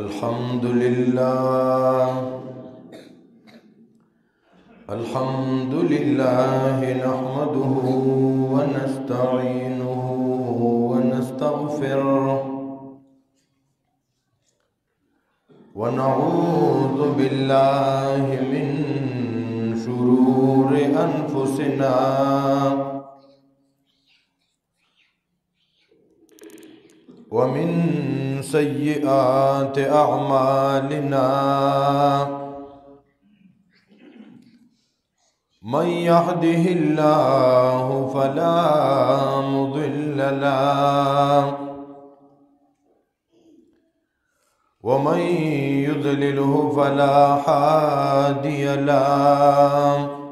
الحمد لله نحمده ونستعينه ونستغفره ونعوذ بالله من شرور أنفسنا ومن سيئات أعمالنا من يهده الله فلا مضل له ومن يضلله فلا هادي له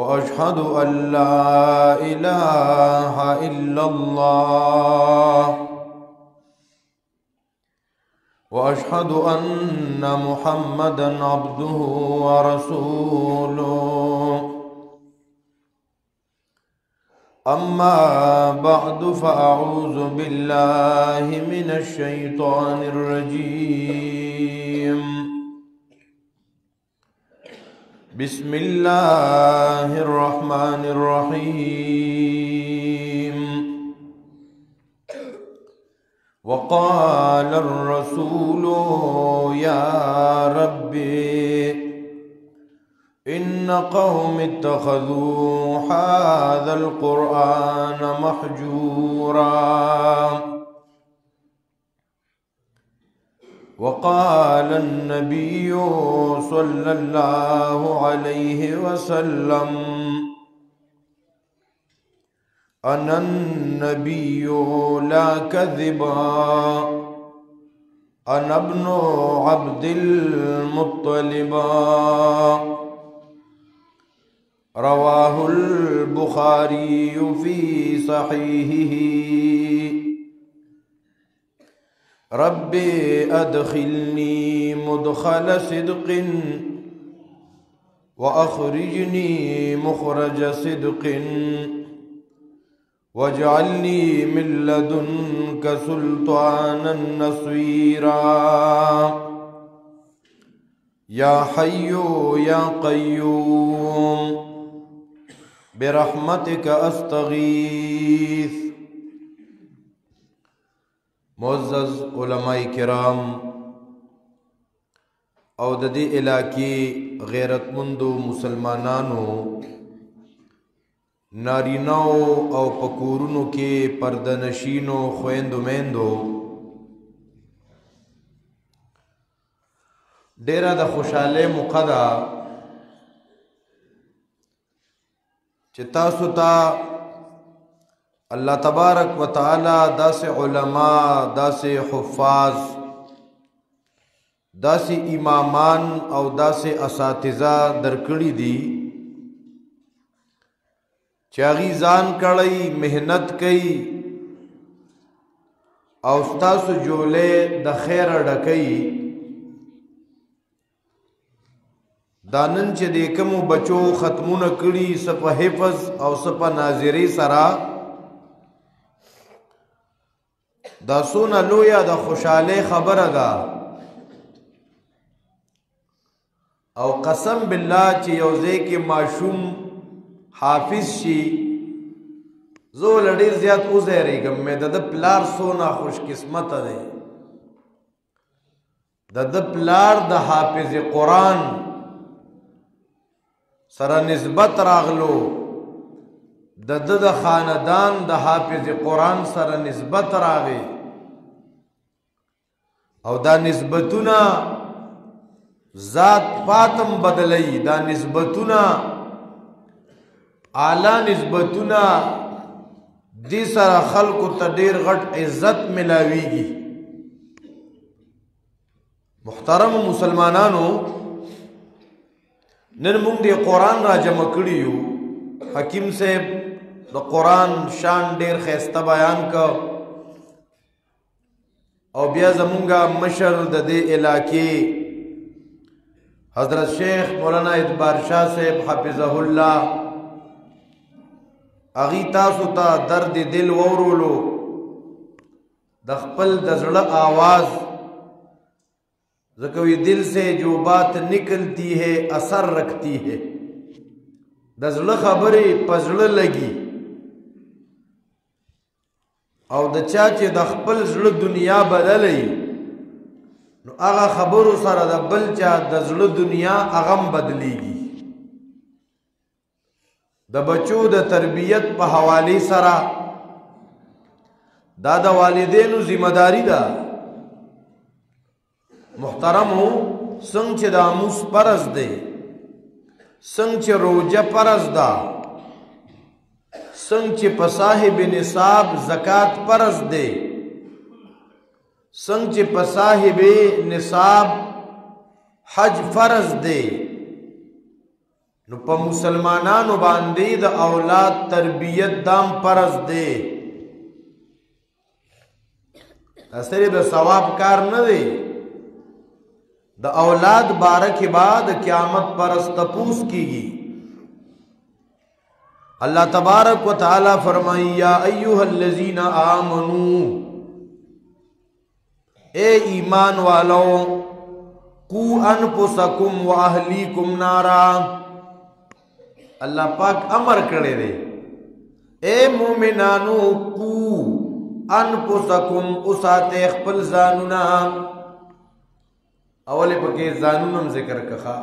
وأشهد أن لا إله إلا الله وأشهد أن محمدًا عبده ورسوله أما بعد فأعوذ بالله من الشيطان الرجيم بسم الله الرحمن الرحيم وقال الرسول يا ربي إن قوم اتخذوا هذا القرآن محجورا وقال النبي صلى الله عليه وسلم أنا النبي لا كذبا أنا ابن عبد المطلب رواه البخاري في صحيحه ربي أدخلني مدخل صدق وأخرجني مخرج صدق واجعلني من لدنك سلطانا نصيرا يا حي يا قيوم برحمتك أستغيث. معزز علماء کرام او د دې علاقې غیرتمندو مسلمانانو نارینو او پکورونو کې پردنشینو خويندو میندو ډیره د خوشاله موقع ده چې تاسو ته اللہ تبارک و تعالی داس علماء داس حفاظ داس امامان او داس اساتذہ درکړي دي چاغي ځان کړی مهنت کوي او تاسو جوړه د خیر ډکې دانن چې د کوم بچو ختمونه کړي سپ حفظ او سپ ناظری سرا دا سونه لویا د خوشاله خبره ده او قسم بالله چې یوځای کې معشوم حافظ شي زو لډیر زیات اوزېریږم مې د پلار سونه خوش قسمت ده د پلار د حافظ قرآن سره نسبت راغلو د خاندان د حافظ قرآن سره نسبت راغی او دا نسبتونه ذات پاتم بدلی دا نسبتونه اعلی نسبتونه دی سره خلقو ته ډیر غټ عزت ملاویږي. محترم مسلمانانو نن موږ د قرآن را جمع کړي یو حکیم صاحب د قرآن شان ډیر خیسته بیان کا او بیا زمونږه مشر د دې علاقې حضرت شیخ مولانا ادبار شاہ صاحب حفظه الله اغي تاسو ته درد دل وورولو د خپل د زړه آواز ذکوی دل سے جو بات نکلتی ہے اثر رکھتی ہے د زړه خبرې په زړه لګي او د چا چې د خپل زړه دنیا بدلوي نو هغه خبرو سره د بل چا د زړه دنیا هغه بدلیږي د بچو د تربیت په حواله سره دا د والدینو ذمہ داری ده محترمو څنګه چې د اموس پرز دی څنګه چې روزه پرز ده څنګه چې په صاحب نصاب زکات پرز دی څنګه چې په صاحب نصاب حج فرض دی نو په مسلمانانو باندې د اولاد تربیت دام فرض دی اصله د ثواب کار نه دی د اولاد بارک بعد قیامت پرست تپوس کیږي اللہ تبارک و تعالی فرمائی یا ایها الذین آمنو اے ایمان والو قو انفسکم و اہلیکم نارا اللہ پاک امر کرے دے اے مومنانو قو انفسکم اسات اخپل زانونا اولی پاکی زانونم ذکر کخا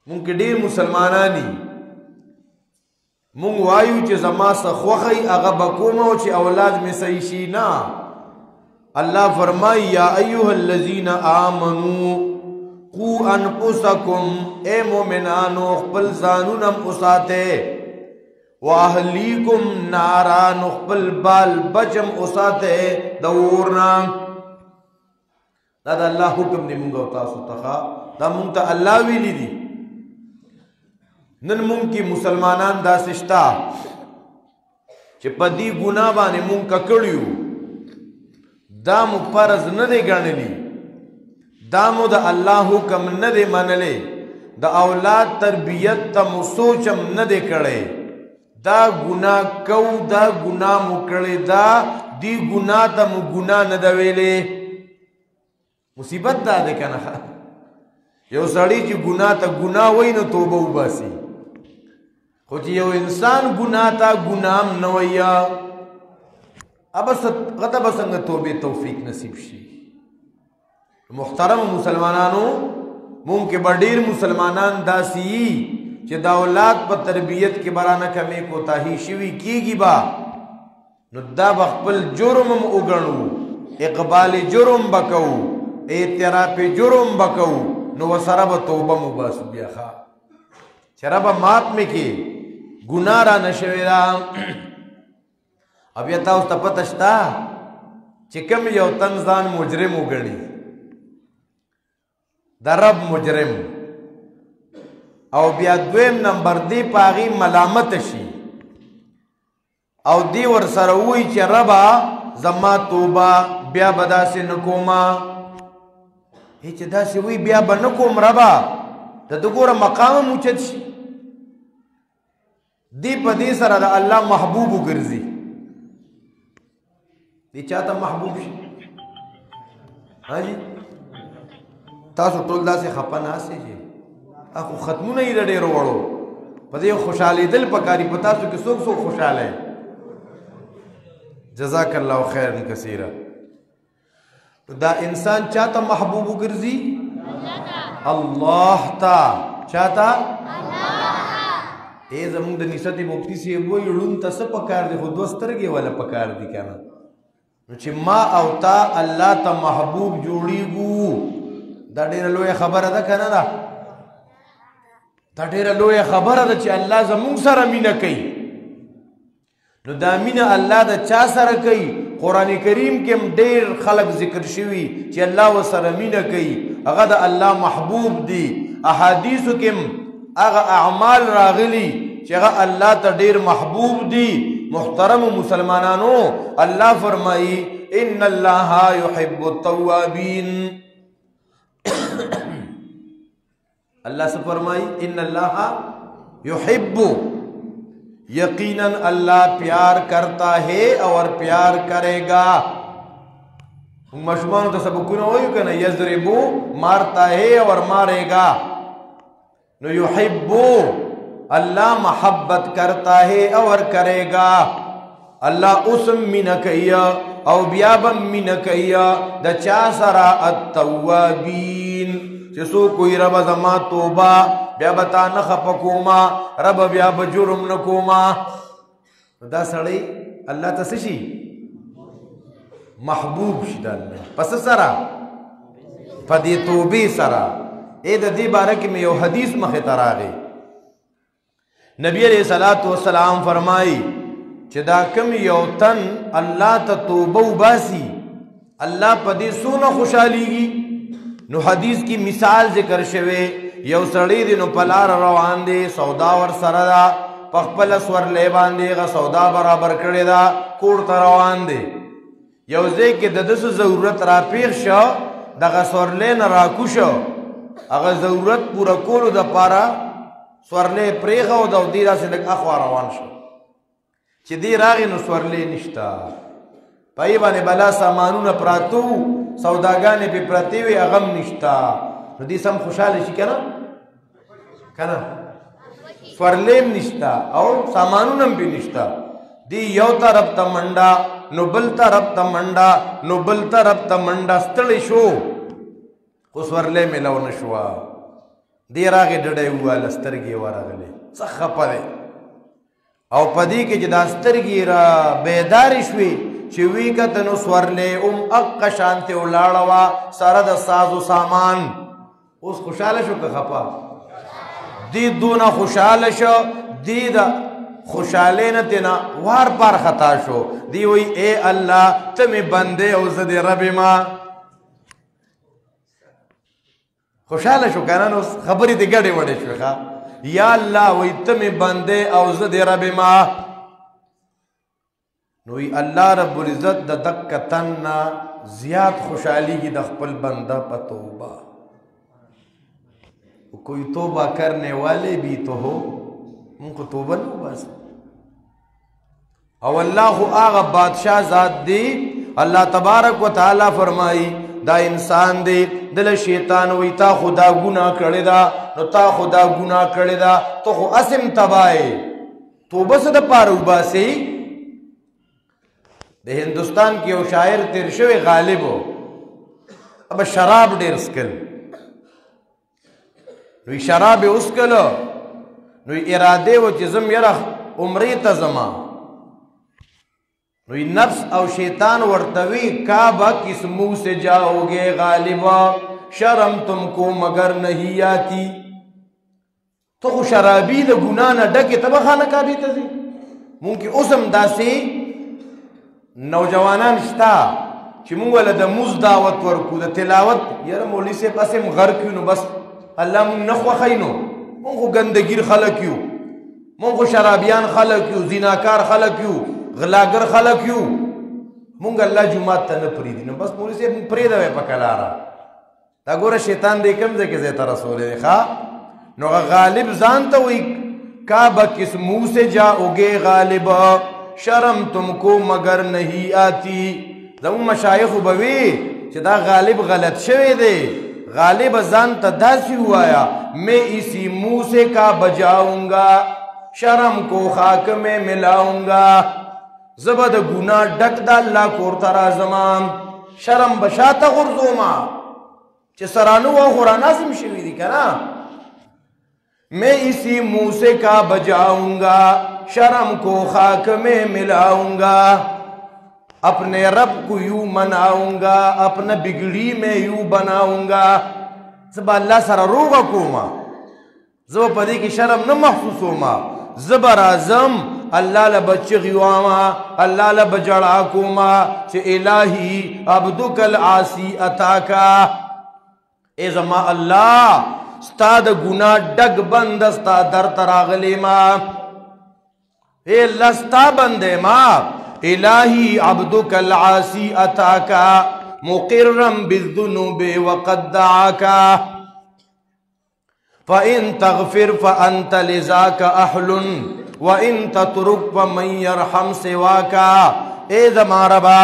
مونږ ډیر مسلمانانی مونږ وایو چې زما سخوخی هغه بکوم او چې اولاد می صحیح شي نه الله فرمای یا ایها الذین آمنو قو انفسکم اے مومنانو خپل ځانونم اوساته واهلیکم نارا خپل بال بچم اوساته د ورنا دا الله حکم دی مونږ او تاسو ته دا مونږ ته الله ویلی دی نن مونږ کې مسلمانان دا سشتا چې په دې ګناه باندې مونږ ککړیو دا مو فرض نه دی ګڼلی دا مو د الله حکم نه دی منلی د اولاد تربیت ته مو سوچم نه دی کړی دا ګناه کو دا ګناه مو کړی دا دی ګناه ته مو ګناه نه دی ویلې مصیبت دا ده کنه یو سړی چې ګناه ته ګناه وای نو توبه وباسي خو چې یو انسان ګناه ته ګنام نه ویا ابس غضب څنګه توبه توفیق نصیب شي محترم مسلمانانو مونږ کې ډېر مسلمانان داسي چې د اولاد په تربیت کې برانه کمې کوتاهي شوي کیږي با نو دا خپل جرم وګڼو اقبال جرم بکو اعتراف جرم بکو نو وسره به توبه مباسو بیا ښا چرابه مات مې کې ګناه را نشوي را اب یا تاسو ته پته شته چې کوم یو تن ځان مجرم وګڼي د رب مجرم او بیا دویم نمبر دی پاغي ملامت شي او دی ور سره وای چې ربا زما توبه بیا بداسه نکوما هیڅ داسې وی بیا به نکوم ربا ته دغه مقام موچت شي دی په دې سره د الله محبوب وګرځي دی چاته محبوب شي هاجي تاسو ټول داسې خپه ناسئ چې اخو ختمونه یې ډېر وړو په دې خوشالي دل پکاري پتا سو کې څوک څوک خوشاله جزاک الله خیرا کثیرا دا انسان چاته محبوب وګرځي الله تا چاته اے زمون د نسبت مفتی سی وای لون ته څه پکار دي خو دوسترګي ولا پکار دي کنه نو چې ما او تا الله ته محبوب جوړیږو دا ډیره لوی خبره ده کنه دا ډیره لوی خبره ده چې الله زمون سره مینه کوي نو دا مینه الله د چا سره کوي قران کریم کې ډیر خلق ذکر شوی چې الله وسره مینه کوي هغه د الله محبوب دي احادیث کې هغه اعمال راغلي چې هغه الله ته ډیر محبوب دي محترم مسلمانانو الله فرمایي ان الله يحب التوابين اللہ سے فرمائی ان اللہ یحب یقیناً اللہ پیار کرتا ہے اور پیار کرے گا مشمانو ته سبقونه وایو کنه یضربو مارتا ہے اور مارے گا نو یحبو اللہ محبت کرتا ہے اور کرے گا اللہ اسم من کیا او بیابم من کیا دا چا سرا التوابین چسو کوئی رب زما توبہ بیابتا نخپکوما رب بیاب جرم نکوما دا سڑی اللہ تسشی محبوب شد اللہ پس سرا فدی توبی سرا اے دا دی بارکی میں یو حدیث مخیطر آگئی نبی علیہ السلام فرمائی چہ دا کم یو تن اللہ تا توبہ باسی اللہ پا دی سونا خوشحالی گی نو حدیث کی مثال ذکر شوے یو سڑی دی نو پلار روان دے سودا ور سردا پخپل سور لے باندے غا سودا برابر کردے دا کوڑتا روان دے یو زے کے ددس ضرورت را پیخ شو دا غا سور لے نراکو شو اگا ضرورت پورا کولو دا پارا سورلے پریخا و دا دیرا سے لگ اخوا روان شو چی دی راغی نو سورلے نشتا پایی بانے بلا سامانون پراتو سوداگانے پی پراتیوی اغم نشتا نو دی سم خوشحال شی کنا سورلیم نشتا او سامانونم پی نشتا دی یو تا رب تا منڈا نو بلتا رب تا منڈا نو بلتا رب تا منڈا ستلی شو خو سورلے میں لو نشوا دی راغی ڈڑے ہوا لسترگی وراغلے سخا پدے او پدی کے جدا سترگی را بیداری شوی چوی کا تنو سورلے اقا شانتے اولاروا سارد ساز و سامان اس خوشحال شو کا خپا دی دونا خوشحال شو دی دا خوشحالین تینا وار پار خطا شو دی وی اے اللہ تمی بندے او زد رب ما خوشحال شو کانا نو خبری تی گڑی وڑی شو خوا یا اللہ وی تمی بندے او زد رب ما نوی اللہ رب العزت دا دک تننا زیاد خوشحالی کی دخپل بندہ پا توبہ کوئی توبہ کرنے والے بھی تو ہو ان کو توبہ نو بس او اللہ آغا بادشاہ ذات دی اللہ تبارک و تعالی فرمائی دا انسان دے دل شیطان وی تا خدا گناہ کردے دا نو تا خدا گناہ کردے دا تو خو اسم تبائے توبہ سے دا پارو باسی دے ہندوستان کی او شاعر تیر شوی غالب ہو اب شراب دیر اسکل نوی شراب اسکل نوی ارادے و چیزم یرخ عمری تزما نوی نفس او شیطان ورتوی کعبہ کس منہ سے جاؤ گے غالبا شرم تم کو مگر نہیں آتی تو خو شرابی دا گناہ نہ ڈکے تبا خانہ کعبی تزی مونکی اسم دا سی نوجوانان شتا چی مونگ والا دا موز دعوت ورکو دا تلاوت یارا مولی سے پاسم غر کیو نو بس اللہ مونگ نخوا خینو مونگ خو گندگیر خلقیو مونگ خو شرابیان خلقیو زیناکار خلقیو غلاگر خلقیو مونگ اللہ جماعت تا نپریدی نو بس مولی سے پریدہ وے پکلارا تا گورا شیطان دے کم دے کزے تا رسول دے خواہ نو غالب زانتا ہوئی کعبہ کس منہ سے جاؤ گے غالب شرم تم کو مگر نہیں آتی زمون مشایخ بوی چی دا غالب غلط شوے دے غالب زانتا داسی ہوایا میں اسی منہ سے کعبہ جاؤں گا شرم کو خاک میں ملاؤں گا زبد گناہ ڈک دا اللہ کورتا رازمان شرم بشاتا غرزوما چی سرانو و خورانازم شوی دی کنا میں اسی منہ سے کعبہ جاؤں گا شرم کو خاک میں ملاؤں گا اپنے رب کو یوں مناؤں گا اپنا بگڑی میں یوں بناؤں گا زبا اللہ سر روغا کوما زبا پدی کی شرم نہ محسوس ہوما زبر آزم اللہ لبچغیواما اللہ لبجڑا کوما چھ الہی عبدک العاسی اتاکا اے زما اللہ ستا دا گناہ ڈگ بند ستا در تراغلی ما اے اللہ ستا بندے ما الہی عبدک العاسی اتاکا مقرم بالذنوب وقد دعاکا فَإِن تَغْفِرْ فَأَنْتَ لِذَاكَ أَحْلٌ وَإِن تَتْرُكْ فَمَنْ يَرْحَمْ سِوَاكَ اے زمان ربا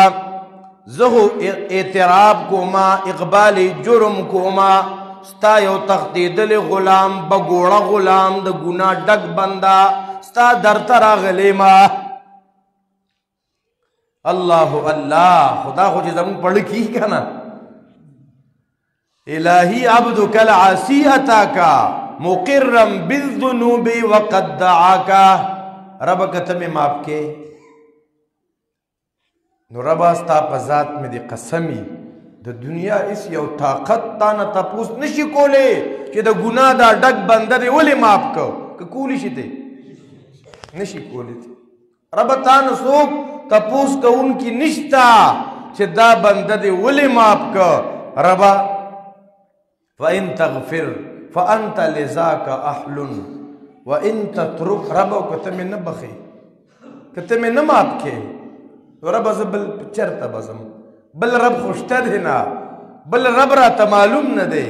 زهو اعتراف کوما اقبال جرم کوما ستا یو تختیدل غلام بگوڑا غلام د گناہ ڈک بندہ ستا در تراغلی ما اللہ اللہ خدا خو چیز ہم پڑھ کی کنا الہی عبدک العاسی اتاکا مقرم بالذنوب وقد دعاکا رب کتم ماپ کے نو ربا ستا پزات میں دی قسمی دا دنیا اس یو طاقت تانا تپوس نشی کولے کہ دا گناہ دا ڈک بندہ دے ولی ماپ کو کہ کولی شی تے نشی کولی تے رب تانا سوک تپوس کا ان کی نشتا کہ دا بندہ دے ولی ماپ کو ربا وَإِن تَغْفِرْ فَأَنْتَ لِذَاكَ أَحْلٌ وَإِن تَتْرُكْ ربا کتمی نبخی کتمی نماپ کے رب زبل چرتا بزم بل رب خوشتر دینا بل رب را تا معلوم نہ دے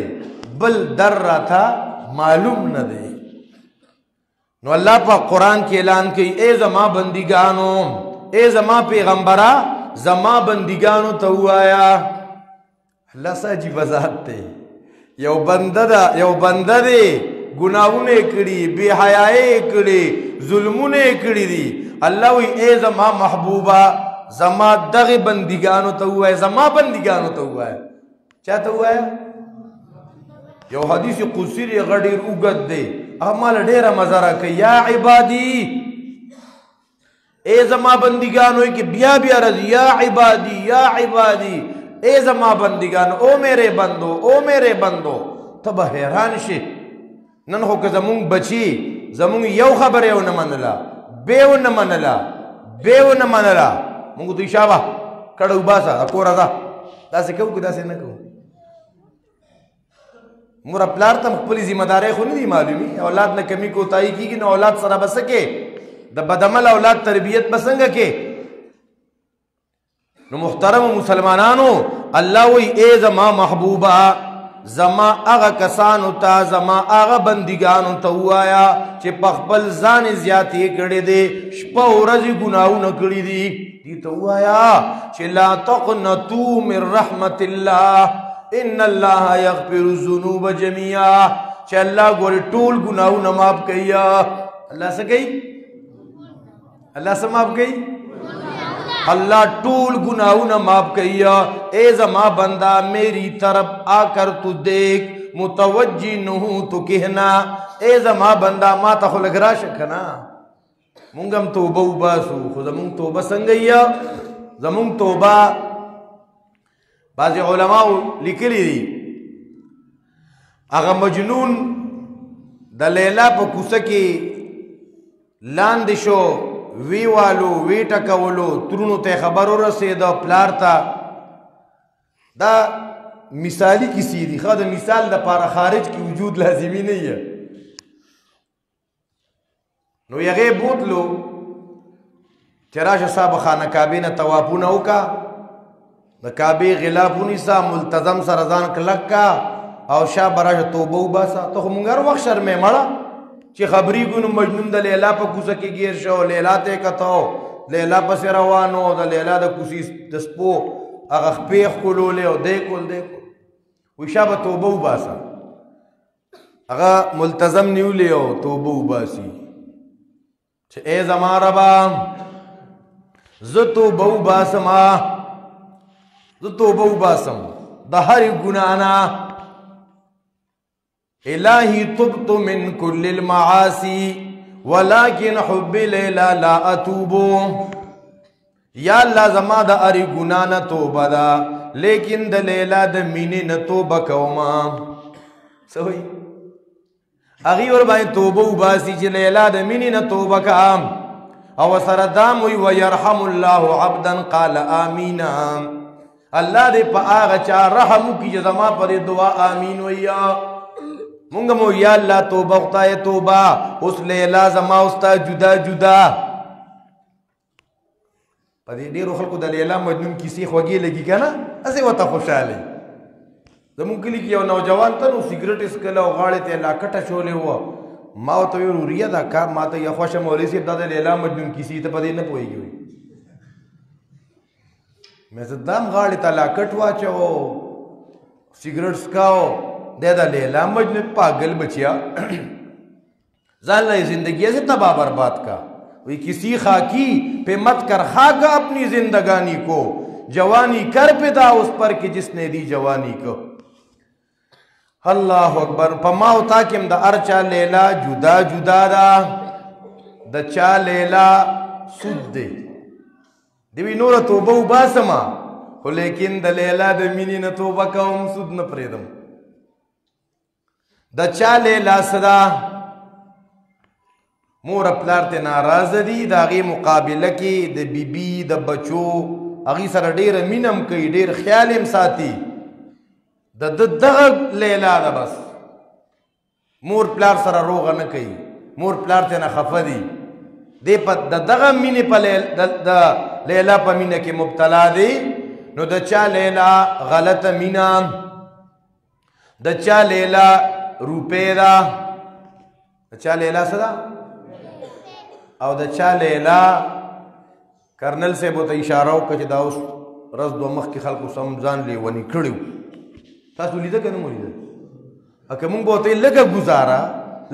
بل در را تا معلوم نہ دے نو اللہ پا قرآن کے اعلان کی اے زما بندگانو اے زما پیغمبرہ زما بندگانو تو آیا اللہ سا جی بذات تے یو بندہ دے گناہونے کڑی بے حیائے کڑی ظلمونے کڑی دی اللہ وی اے زما محبوبہ زما دغی بندگانو تو ہوا ہے زما بندگانو تو ہوا ہے چاہ تو ہوا ہے یو حدیث قدسی غڑیر اگت دے احمال ڈیرہ مزارہ کہ یا عبادی اے زما بندگانو کہ بیا بیا رضی یا عبادی اے زما بندگانو او میرے بندو تب حیران شے نن خو کہ زمون بچی زمون یو خبر یو نمانلا بیو نمانلا مونگو تو شابہ کڑا اوباسا اکو رضا دا سے کہو دا سے نہ کہو مورا پلار تا مقبلی ذمہ دارے خو نہیں دی معلومی اولاد نے کمی کو تائی کی نہ اولاد سرا بسکے دا بدعمل اولاد تربیت بسنگا کے نو محترم مسلمانانو اللہ وی اے زما محبوبہ زما آغا کسانو تا زما آغا بندگانو تا ہوایا چے پخبل زان زیادی کردے دے شپا و رضی گناہو نکڑی دی تا ہوایا چے لا تقنطو من رحمت اللہ ان اللہ یغفر الذنوب جميعا چے اللہ گوری ٹول گناہو نماب کئیا اللہ سے کئی اللہ سے ماب کئی اللہ ٹول گناہو نہ معاف کیا اے زما بندہ میری طرف آ کر تو دیکھ متوجی نہوں تو کہنا اے زما بندہ ما تا خلق را شکنا مونگم توبہ باسو خود مونگ توبہ سنگیا زمونگ توبہ بعض علماء لکلی دی اگا مجنون دا لیلہ پا کسکی لاندشو وی والو وی ٹکولو ترونو تے خبرو رسے دا پلارتا دا مثالی کسی دی خواہ دا مثال دا پارا خارج کی وجود لازمی نہیں ہے نو یغی بوت لو چراش صاحب خانہ کعبی نا توافو ناو کا دا کعبی غلافونی سا ملتظم سا رضان کلک کا او شاہ براش توبو باسا تو خمونگر وقت شرمے مڑا چی خبری کنو مجنون دا لیلا پا کوسا کی گیر شو لیلا تے کتاو لیلا پا سی روانو دا لیلا دا کوسی دسپو اگا خپیخ کلو لے دیکھو ویشا با توبو باسا اگا ملتظم نیو لے توبو باسی چھ اے زمان ربا زتو بو باسم دا ہر گنانا الہی تبت من کل المعاسی ولیکن حب لیلا لا اتوبو یا اللہ زما دا اری گنانا توبہ دا لیکن دا لیلا دا مینی نتوبہ کوما سوئی اغیور بائی توبہ باسی چی لیلا دا مینی نتوبہ کام او سردام وی ویرحم اللہ عبدا قال آمین اللہ دے پا آغا چا رحمو کی جزما پر دعا آمین ویا منگمو یا اللہ توبہ اختائے توبہ اس لیلہ زما استا جدا جدا پا دیرو خلقو دا لیلہ مجنون کسی خوگی لگی کنا اسے وطا خوشحالے زمون کلی کیا نوجوان تا نو سگریٹ اسکلا و غاڑے تے اللہ کٹا شولے ہوا ماو تو یہ روریا دا کام ما تو یا خوشا مولی سے دا لیلہ مجنون کسی تا پا دیر نہ پوئی گی ہوئی مې زه دام غاړې ته لاکټ واچو سګرټ سکاو دی دا لیلا مجنون پاگل بچیا ځان له زندگی سے تباہ برباد کا وہی کسی خاکی پہ مت کر خاک اپنی زندگانی کو جوانی کر پدا اس پر کہ جس نے دی جوانی کو اللہ اکبر پماو تاکم دا ارچا لیلا جدا جدا دا دا چا لیلا سود دے دیوی نور توبہ باسما خو لیکن دا لیلا دا مینی نا توبہ کام سود نا پریدم دا چا لیلا صدا مور پلار تے ناراض دی دا غی مقابلہ کی دا بی بی دا بچو اغی سر دیر مینم کئی دیر خیالیم ساتی دا دغ لیلا دا بس مور پلار سر روغا نکئی مور پلار تے نا خفا دی دے پا دغ مینی پا لیلا پا مینہ کی مبتلا دی نو دا چا لیلا غلط مینہ دا چا لیلا روپے دا دا چا لیلا صدا او دا چا لیلا کرنل سے بوتا اشارہ ہو کچھ دا اس رز دو مخ کی خلق سمزان لی ونی کڑیو تاسو لیدہ کہ نمو لیدہ اکر مونگ بوتا لگا گزارا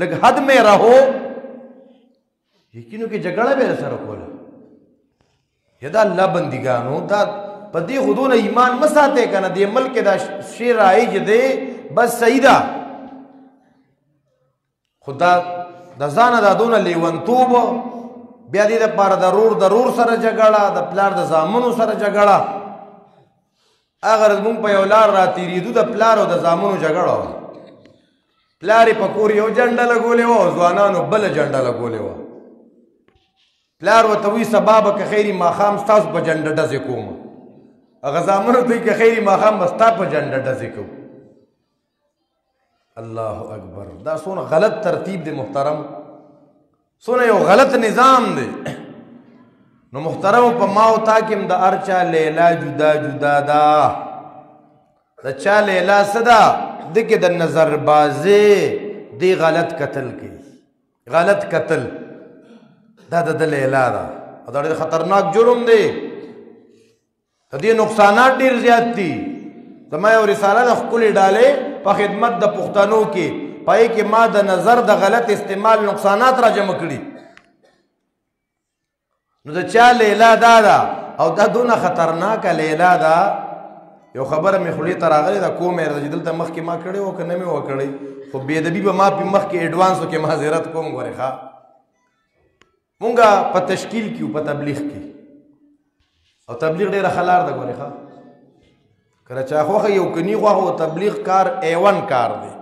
لگا حد میں رہو یقینو کہ جگڑا بے رسا رکھولا یہ دا اللہ بندگانو دا پدی خودون ایمان مساتے کنا دی ملک دا شیر آئی جدے بس سیدہ خدا دا زانا دا دونا لیون توب بیا دی دا پار ضرور سر جگڑا دا پلار دا زامنو سر جگڑا اگر مونگ پا یولار را تیریدو دا پلارو دا زامنو جگڑا پلاری پا کوری او جنڈا لگولے ہو زوانانو بل جنڈا لگولے ہو پلار و توی سبابا که خیری ماخام ستاسو پا جنڈا ڈزے کوما اگر زامنو توی که خیری ماخام بستا پا جنڈا ڈزے کو اللہ اکبر دا سونا غلط ترتیب دے محترم سونا یو غلط نظام دے نو محترم پا ماو تاکم دا ارچا لیلا جدا جدا دا چا لیلا صدا دکی دا نظر بازے دی غلط قتل کی غلط قتل دا لیلا دا دا خطرناک جرم دے دی نقصانات دیر زیاد تی زمائی اور رسالہ دا خکولی ڈالے پا خدمت دا پختانو کی پائی کہ ما دا نظر دا غلط استعمال نقصانات را جمع کری نو دا چا لیلا دا او دا دونا خطرناک لیلا دا یو خبر میں خلی تراغلی دا کوم ہے رجدل تا مخ کی ما کڑے ہو کنمی ہو کڑے خب بیدبی با ما پی مخ کی ایڈوانسو کی معذرت کوم گوری خواہ مونگا پا تشکیل کیو پا تبلیغ کی او تبلیغ دیر خلار دا گوری خواہ کرا چاہو خواہ یو کنی خواہ و تبلیغ کار ایوان کار دے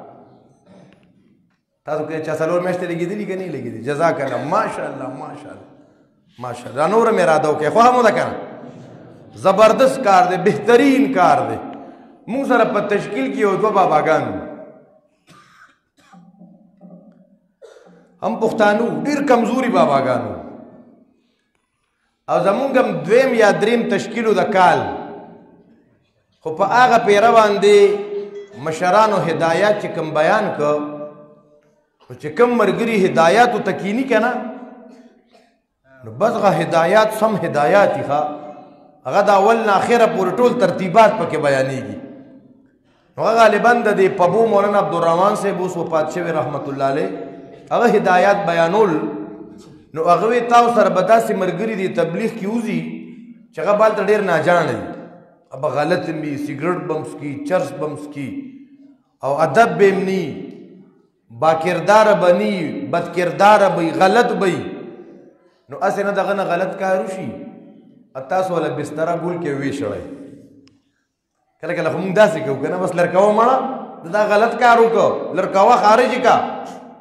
تاسو کہ چاہ سلور میشتے لگی دی لگی نہیں لگی دی جزاک اللہ ماشاءاللہ ماشاءاللہ ماشاءاللہ نور میرا دو کہ خواہ مو دا کرنا زبردست کار دے بہترین کار دے مونگ سر پا تشکیل کی ہو دو بابا گان ہم پختانو دیر کمزوری بابا گانو او زمونگم دویم یا دریم تشکیلو دا کال خو پا آغا پیروان دے مشرانو ہدایات چکم بیان کو چکم مرگری ہدایاتو تکینی کنا بس غا ہدایات سم ہدایاتی خواہ اگا دا اولنا آخرہ پوری طول ترتیبات پا کے بیانی گی اگا غالباً دا دے پبو مولانا عبدالرحمن سے بوس و پادشوی رحمت اللہ علیہ اگا ہدایات بیانول نو اگوی تاو سر بدا سی مرگری دی تبلیغ کی اوزی چگا بالتا دیر ناجان ہے اب غلط بھی سگرٹ بمس کی چرس بمس کی او ادب بیمنی با کردار بنی بد کردار بی غلط بی نو اسے نا دا غنا غلط کاروشی اتاس والا بسترہ گول کے ویش رہے کلا کلا خمون دا سی کہو کنا بس لرکاو مانا دا غلط کارو کو لرکاو خارجی کا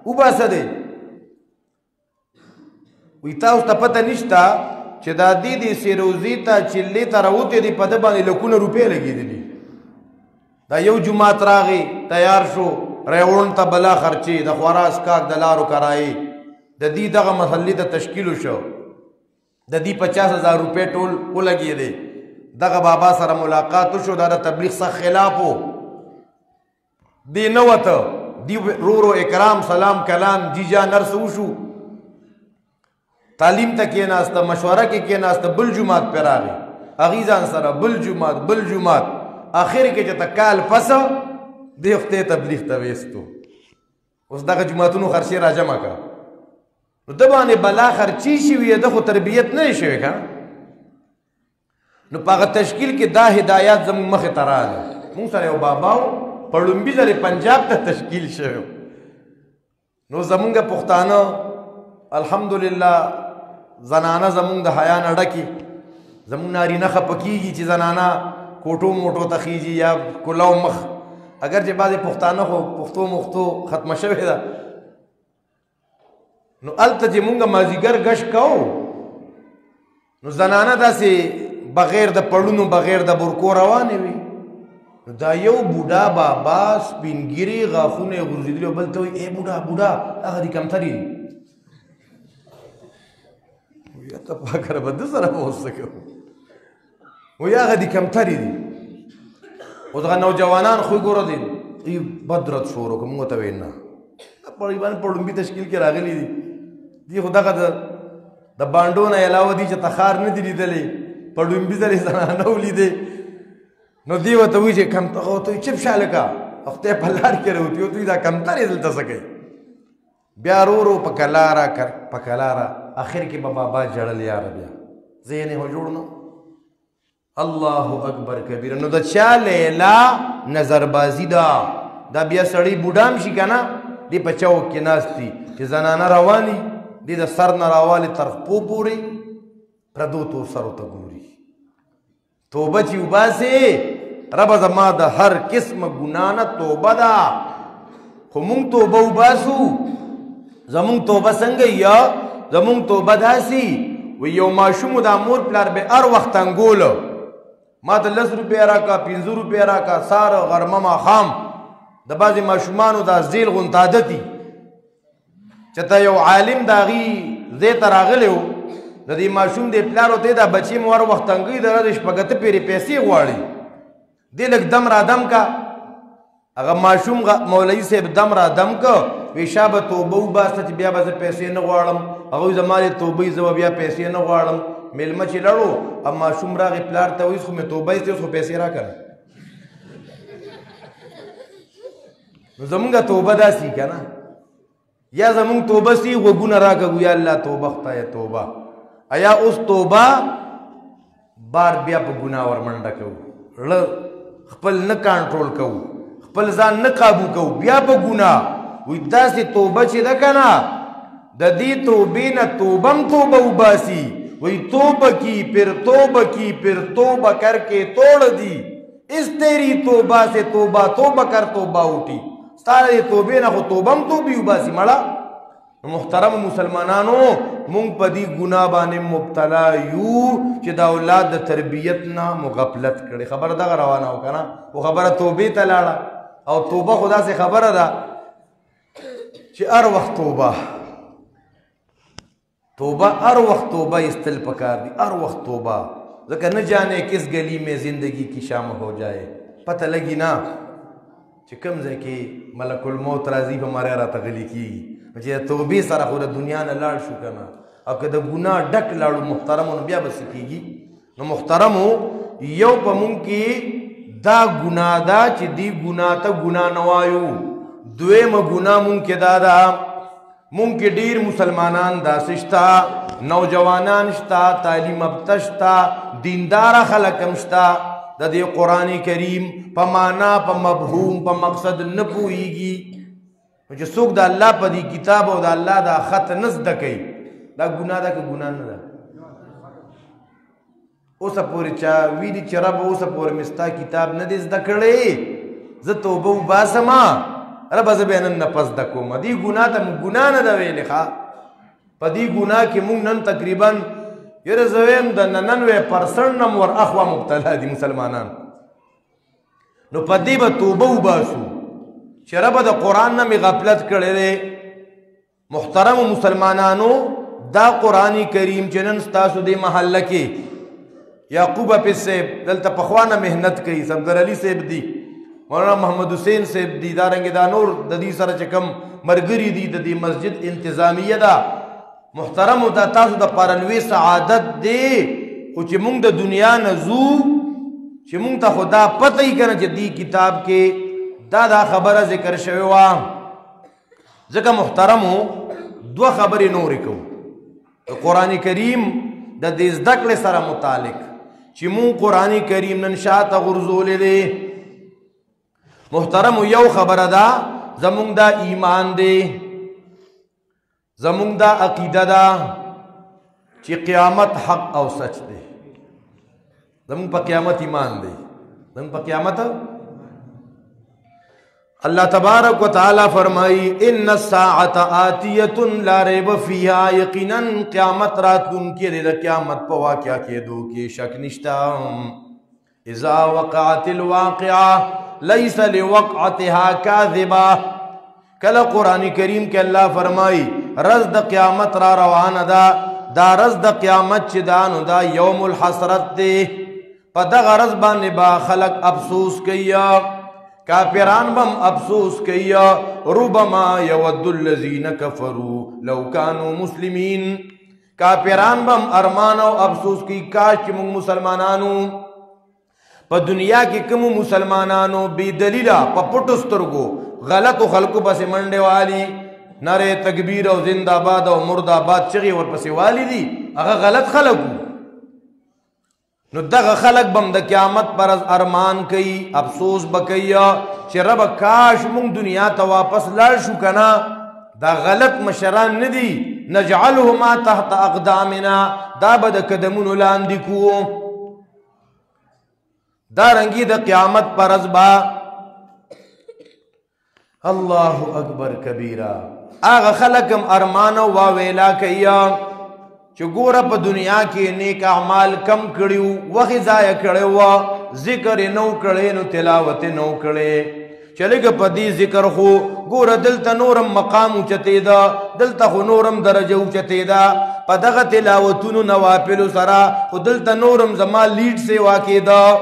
او باسا دے وی تاو ستا پتہ نشتا چه دا دی سیروزی تا چلی تا روتی دی پا دبانی لکون روپے لگی دی دا یو جماعت راغی تیار شو ریون تا بلا خرچی دا خوارا اسکاک دلارو کرائی دا دی دا مسلی تا تشکیلو شو دا دی 50,000 روپے ٹول او لگی دی دا بابا سر ملاقاتو شو دا تبلیغ سا خلافو دی نوتا دی رو اکرام سلام کلام جی جا نرسو شو تعلیم تا کینا استا مشورہ کی کینا استا بل جماعت پر آگئی هغې ځان سره بل جومات آخر کې چې ته کال پس دې وختې تبلیغ ته ویستو. اوس دغه جوماتونو خرچې راجمع کړه نو ده باندې بلا خرچي شوي ده خو تربیت نه دی شوی که نو په هغه تشکیل کې دا هدایات زموږ مخې ته راغله. مونږ سره یو بابا و په لومبي ځلې پنجاب ته تشکیل شوی نو زمونږ پښتانه الحمدلله زنانه زمونږ د حیا نه ډکې زمونږ نارینه خفه کېږي چې زنانه کوټو موټو ته خیږي یا کلاو مخ اگر چې بعضې پښتانه خو پښتو مختو ختمه شوې ده نو هلته چې مونږ مازدیګر ګشت کوو نو زنانه داسې بغیر د پړونو بغیر د برکو روانې وي نو دا یو بوډا بابا سپینګیري غاښونه یې غورځېدلي او بل ته وایي ای بوډا هغه دې کمترې دي یا ته پاکره به ده سره به اوس څه کوو وایي هغه دې کمترې دي. اوس هغه نوجوانان خو یې ګوره دی بد رد شروع کړه مونږ ته وایي نه پړیبان په لومبي تشکیل کې راغلي دي دي خو دغه د بانډو نه علاوه دي چې تخار نه دي لیدلی په لومبي ځلې زنانه ولیدې نو دی ورته وایي چې کم هغه ورته وایي چپ شه هلکه خدای په لار کې راوتي ورته وایي دا کمترې دلته څه کوي بیا ورو په کلاره اخر کې به بابا جړل یاره بیا ذهن یې هو جوړ نه الله اکبر کبیره. نو د چا لیلا نظربازي ده دا بیا سړی بوډام شي که نه دی په چوک کې ناست دي چې زنانه رواني دی د سر نه راوالې تر پو پورې پردوتو سرو ته ګوري توبه چې وباسې ربه زما د هر قسمه ګناه نه توبه ده خو مونږ توبه وباسو زمونږ توبه څنګه یا زمونږ توبه داسې وی یو ماشوم دا مور پلار به هر وخت انګوله ما ته 10 روپۍ راکړه 15 روپۍ راکړه ساره غرمه ماښام د بعضې ماشومانو دا زیل غونته عادت دي چې ته یو عالم د هغې ځای ته راغلی و د دې ماشوم د پلار ورته دا بچې مو هر وخت تنګوي د هغه د شپږته پېرې پیسې غواړي دې لږ دم رادم که هغه ماشوم مولوي صاحب دم رادم که وی شابه توبه وباسته چې بیا به زه پیسې نه غواړم هغوی زما د توبې زه به بیا پیسې نه غواړم میلمه چې لړو او ماشوم راغی پلار ته وایي خو مې توبه ایستې اوس خو پیسې راکړه نو زمونږ توبه داسې که نه یا زمونږ توبه سي غوږونه راکږو یا الله توبه خدایه توبه ایا اوس توبه بار بیا په ګناه ورمنډه کوو زړه خپل نه کنټرول کوو خپل ځان نه قابو کوو بیا په ګناه وی داسې توبه چې ده که نه د دې توبې نه توبم توبه وباسي وی توبه کی پھر توبه کی پھر توبه کر کے توڑ دی اس تیری توبه سے توبه توبه کر توبه اٹھی ستاره دې توبې نه خو توبم توبې وباسي مړه. محترم مسلمانانو مونږ په دې ګناه باندې مبتلا یو چې د اولاد د تربیت نه مغفلت کړي خبره دغه روانه و که نه خو خبره توبې ته لاړه او توبه خو داسې خبره ده چې هر وخت توبه هر وقت توبہ استل پکار دی ہر وقت توبہ ذکر نہ جانے کس گلی میں زندگی کی شام ہو جائے پتہ لگی نا چې کوم ځای کې ملک الموت راځي په ماره راته غلي کېږي چې توبې سره خو د دنیا نه لاړ شو که نه او که د ګناه ډک لاړو محترمو نو بیا به څه کېږي نو محترمو یو په مونږ کې دا ګناه ده چې دې ګناه ته ګناه نه وایو دویمه ګناه مونږ کې دا ده مونږ کې ډېر مسلمانان داسې شته نوجوانان شته تعلیم یافته شته دینداره خلک هم شته د دې قرآن کریم په معنا په مفهوم په مقصد نه پوهېږي چې څوک د الله په دې کتاب او د الله دا خط نه زده کوي دا ګناه ده که ګناه نه ده اوسه پورې چا ویلي چې رب اوسه پورې مې ستا کتاب نه دی زده کړی زه توبه وباسمه ربه زه بیا نن نه پس زده کوم دې ګناه ته مونږ ګناه نه ده ویلې ښه په دې ګناه کې مونږ نن تقریبا یاره زه ویم د 99% نه ور اخوا مبتلا دي مسلمانان نو په دې به توبه وباسو چې ربه د قرآن نه مې غفلت کړی دی محترمو مسلمانانو دا قرآن کریم چې نن ستاسو دې محله کې یعقوب حافظ صاحب دلته پخوا نه محنت کوي صفدر علي صاحب دی مولانا محمد حسین صاحب دی دارنګې دا نور د دې سره چې کوم ملګري دي د دې مسجد انتظامیه ده محترمو دا تاسو د پاره لوی سعادت دی خو چې مونږ د دنیا نه ځو چې مونږ ته خو دا پته یې که نه چې دې کتاب کې دا خبره ذکر شوې وه. ځکه محترمو دوه خبرې نورې کوو د قرآن کریم د دې زده کړې سره متعلق چې مونږ قرآن کریم نن شاته غورځولی دی. محترمو یو خبره ده زمونږ دا ایمان دی، زمونږ دا عقیده ده چې قیامت حق او سچ دی. زمونږ په قیامت ایمان دی، زمونږ په قیامت. اللہ تبارک و تعالی فرمائی ان الساعت آتیت لا ریب فیہا، یقیناً قیامت راتلون کے دے قیامت پا واقعہ کے دو کی شک نشتا. اذا وقعت الواقعہ لیس لوقعتها کاذبہ. کل قرآن کریم کے اللہ فرمائی رز دا قیامت را روان دا رز دا قیامت چی دانو دا یوم الحسرت دے. پا دا غرز بانے با خلق افسوس کیا، کافران بم افسوس کیا. ربما یود الذین کفروا لو کانوا مسلمین، کافران بم ارمان و افسوس کی کاش چی مونگ مسلمانانو پا دنیا کی کمو مسلمانانو بی دلیلہ پا پٹسترگو غلط و خلقو پس منڈے والی نرے تکبیر و زندہ باد و مردہ باد چغی ور پس والی دی اگا غلط خلقو. نو دغه خلق بم د قیامت پر از ارمان کئی افسوس بکیا چې رب کاش مونږ دنیا ته واپس لاړ شو کنا. دا غلط مشران ندی نجعلهما تحت اقدامنا، دا به د قدمونو لاندې کو. دا رنگی د قیامت پر از با اللہ اکبر کبیرہ آغا خلقم ارمانو واویلا کیا چې ګوره په دنیا کې نیک اعمال کم کړیو، وخت ضایع کړی، ذکر نو کړی، نو تلاوت نو کړی. چې لږ په دې ذکر خو ګوره دلته نورم مقام اوچتېده، دلته خو نورم درجه اوچتېده، په دغه تلاوتونو نوافلو سره خو دلته نورم زما لیډ سیوا کېده.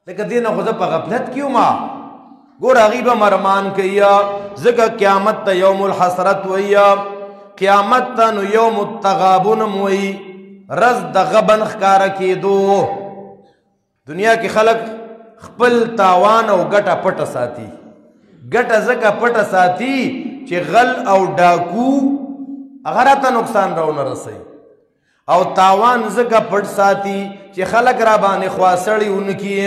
لکه دې نه خو زه په غفلت کې وم. ګوره هغوی به ارمان کوي ځکه قیامت ته یوم الحسرت وایي، قیامت تا نو یوم التغابن موئی رز دا غبن خکارا کی دو. دنیا کی خلق خپل تاوان او گٹا پٹا ساتی، گٹا زکا پٹا ساتی چی غل او ڈاکو اغراتا نقصان رو نرسی، او تاوان زکا پٹ ساتی چی خلق را بانی خواسڑی انکی.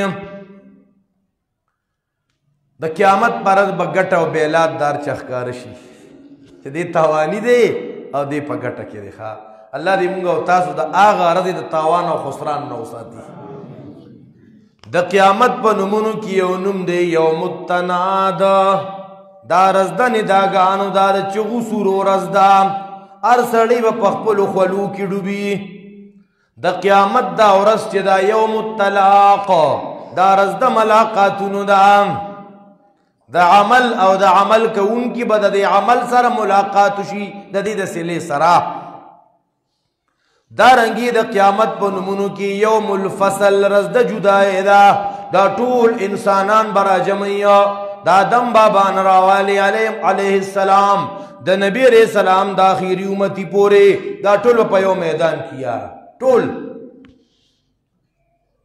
دا قیامت پرد با گٹا و بیلاد دار چخکارشی چې دې تاوانی دی او دې په ګټه کې دی. الله دې مونږ او تاسو د هغه عرضې د تاوان او خسران نه وساتي. د قیامت په نومونو کې یو نوم دی یوم التناد، دا ورځ د نداګانو، دا د چغو سورو ورځ ده. هر سړی به په خپلو خولو کې ډوبي. د قیامت دا ورځ چې دا یوم الطلاق، دا ورځ د ملاقاتونو ده. دا عمل او دا عمل کون کی با دا عمل سر ملاقات شی دا دی دا سلے سرا. دا رنگی دا قیامت پا نمونو کی یوم الفصل رز دا جدائے دا طول انسانان برا جمعیہ دا دم بابان راوالی علیہ السلام دا نبی علیہ السلام دا آخری امتی پورے دا طول پا یو میدان کیا.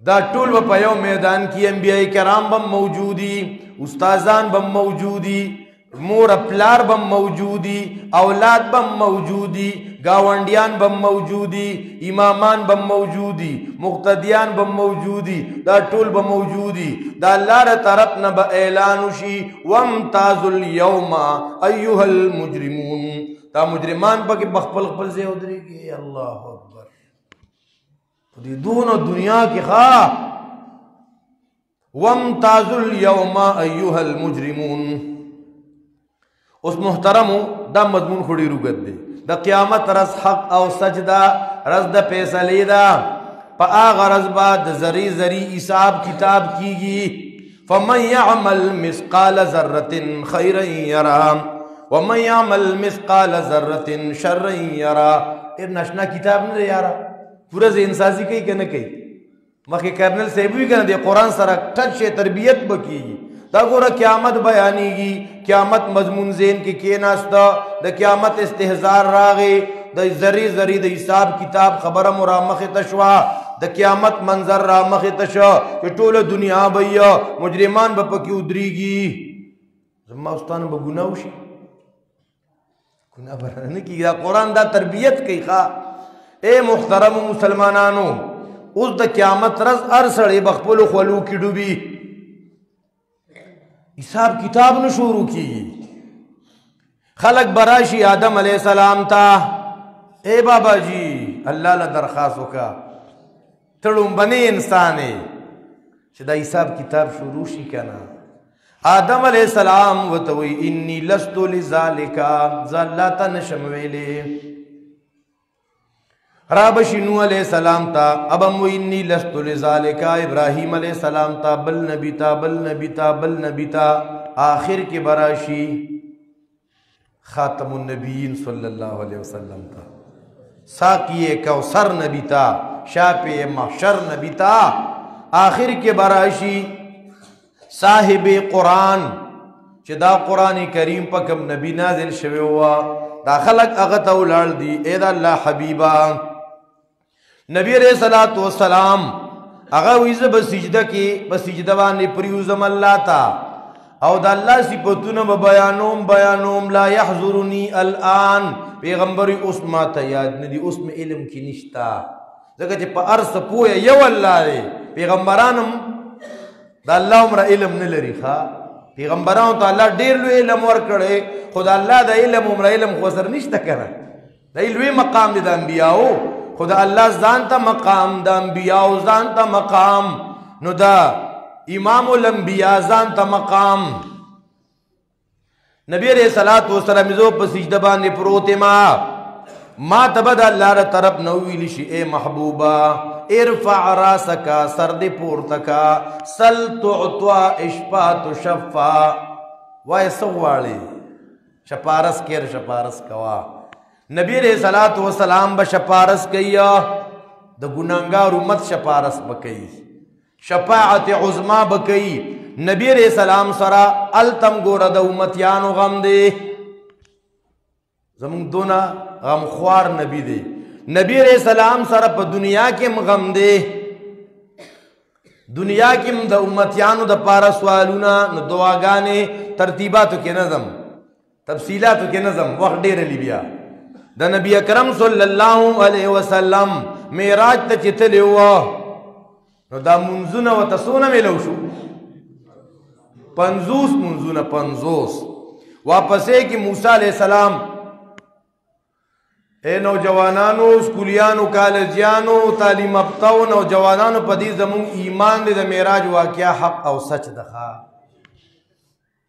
دا طول پا یو میدان کی. انبیاء کرام بم موجودی، استازان بم موجودی، مور پلار بم موجودی، اولاد بم موجودی، گاونڈیان بم موجودی، امامان بم موجودی، مقتدیان بم موجودی، دا طول بم موجودی. دا اللہ را طرف نبا اعلانوشی وامتاز اليوم ایوہ المجرمون. دا مجرمان پا کہ بخپل خپل سے ادھرے گئے. اللہ اکبر. دی دونوں دنیا کی خواہ وامتازوا اليوم ایوہ المجرمون. اس محترمو دا مضمون خوڑی روگت دے. دا قیامت رز حق او سجدہ رز دا پیسلی دا پا آغا رز با دا زری حساب کتاب کی گی. فمن یعمل مثقال ذرت خیرا یرا ومن یعمل مثقال ذرت شرا یرا. ناشنا کتاب نہ دے یارا، پورا ذہن سازی کئی کہ نہ کئی. مخی کرنل سیبوی کنا دے قرآن سرک ٹچ تربیت بکی گی. دا گورا قیامت بیانی گی، قیامت مضمون ذہن کی کیناستا، دا قیامت استحزار راغے، دا زری دا حساب کتاب خبر مرامخ تشوا. د قیامت منظر را مخې ته شو چې ټوله دنیا به مجرمان به پکې ودرېږي زما استانو به ګناه وشي ګناه به نه کېږي دا قرآن دا تربیت کوي ښه اے محترمو مسلمانانو اوس د قیامت ورځ هر سړی به خپلو خولو کې ډوبي حساب کتاب نه شروع کېږي خلق براشي آدم علیہ السلام تا اے بابا جی اللہ له درخواست وکا تړم بنی انسان چې دا حساب کتاب شروع شي کنه آدم علیہ السلام وتوي انی لست لذالک ذلت نشم ویلې رابشی نو علیہ السلام تا ابم انی لست لذالک ابراہیم علیہ السلام تا بل نبی تا بل نبی تا بل نبی تا آخر کے براشی خاتم النبیین صلی اللہ علیہ وسلم تا ساقی کوثر نبی تا شاپی محشر نبی تا آخر کے براشی صاحب قرآن چی دا قرآن کریم پکم نبی نازل شوی ہوا دا خلق اغتا اولاد دی اے دا اللہ حبیبا نبی علیہ السلام اغا ویز بسجدہ کی بسجدہ وانی پریوزم اللہ تا او دا اللہ صفتون بیانوم لا یحضرنی الان پیغمبری اس ما تا یاد ندی اس میں علم کی نشتا ذکر چی پا عرص پویا یو اللہ دے پیغمبرانم دا اللہ عمر علم نلری خوا پیغمبرانو تا اللہ دیر لو علم ورکڑے خدا اللہ دا علم عمر علم خوصر نشتا کرا دا علوی مقام دا انبیاءو خدا اللہ زانتا مقام دا انبیاء زانتا مقام نو دا امام الانبیاء زانتا مقام نبی علیہ السلام زو پا سجدہ بانے پروتے ما تبد اللہ را طرف نوی لشی اے محبوبا ارفع راسکا سرد پورتکا سل تعطوا اشپا تشفا وائے سوالے شپارس کیر شپارس کوا نبی علیہ السلام بشپارس کیا دا گناہگار امت شپارس بکئی شفاعت عظما بکئی نبی علیہ السلام سرا التم گورا دا امتیانو غم دے زمان دونا غم خوار نبی دے نبی علیہ السلام سرا پا دنیا کم غم دے دنیا کم دا امتیانو دا پارا سوالونا نو دعاگانے ترتیباتو کے نظم تفصیلاتو کے نظم وقت دیر لی بیا دا نبی اکرم صلی اللہ علیہ وسلم میراج تا چتلے ہوا نو دا منزونا و تسونا ملو شو 50 منزونا 50 واپسے کی موسیٰ علیہ السلام اے نوجوانانو سکولیانو کالجیانو تعلیم ابتاو نوجوانانو پا دی زمون ایمان دے دا میراج واقعہ حق او سچ دخوا